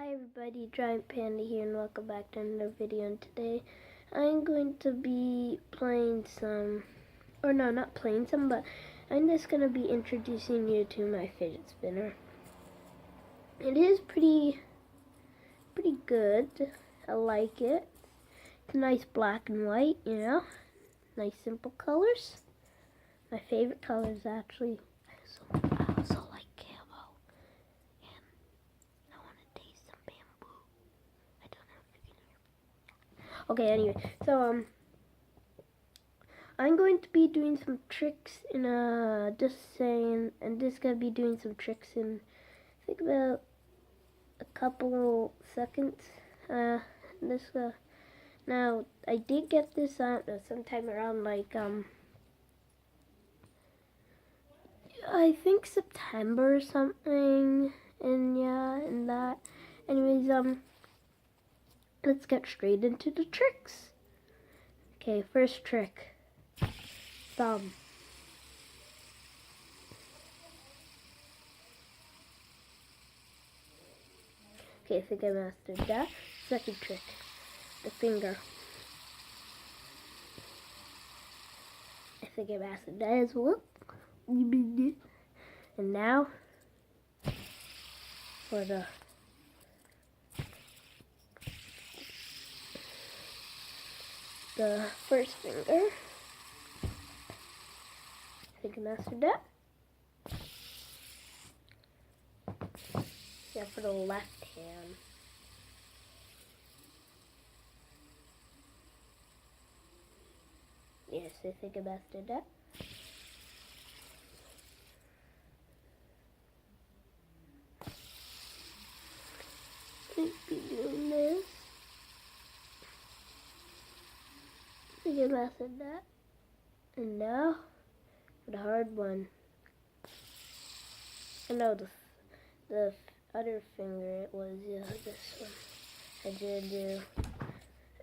Hi everybody, Giant Panda here and welcome back to another video. And today I'm going to be playing some, or no, not playing some, but I'm just going to be introducing you to my fidget spinner. It is pretty good. I like it. It's nice black and white, you know, nice simple colors. My favorite colors actually. I also like camo. I want to taste some bamboo. I don't know if you can hear. Okay, anyway, so I'm going to be doing some tricks in just saying, and just gonna be doing some tricks in I think about a couple seconds. Now I did get this sometime around like I think September or something, and yeah, and that. Anyways, let's get straight into the tricks. Okay, first trick, thumb. Okay, I think I mastered that. Second trick, the finger. I think I mastered that as well. And now for the first finger. I think I mastered that. Yeah, for the left hand. Yes, I think I mastered that. I'd be doing this. I think I mastered that. And now for the hard one. I know the other finger, it was this one. I did do.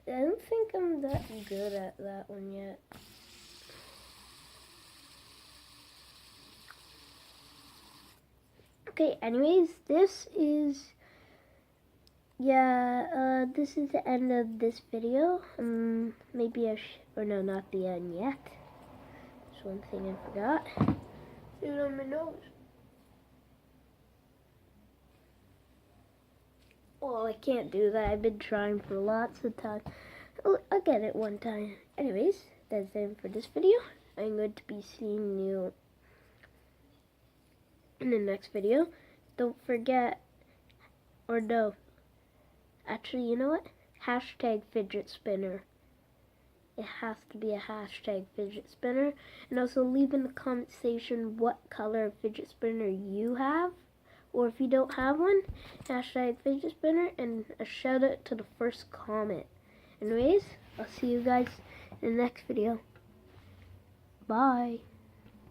I don't think I'm that good at that one yet. Okay, anyways, this is the end of this video. Maybe or no, not the end yet. There's one thing I forgot. It's on my nose. Well, I can't do that. I've been trying for lots of time. I'll get it one time. Anyways, that's it for this video. I'm going to be seeing you in the next video. Don't forget, or no, actually, you know what? Hashtag fidget spinner. It has to be a hashtag fidget spinner. And also leave in the comment section what color of fidget spinner you have. Or if you don't have one, hashtag fidget spinner, and a shout out to the first comment. Anyways, I'll see you guys in the next video. Bye.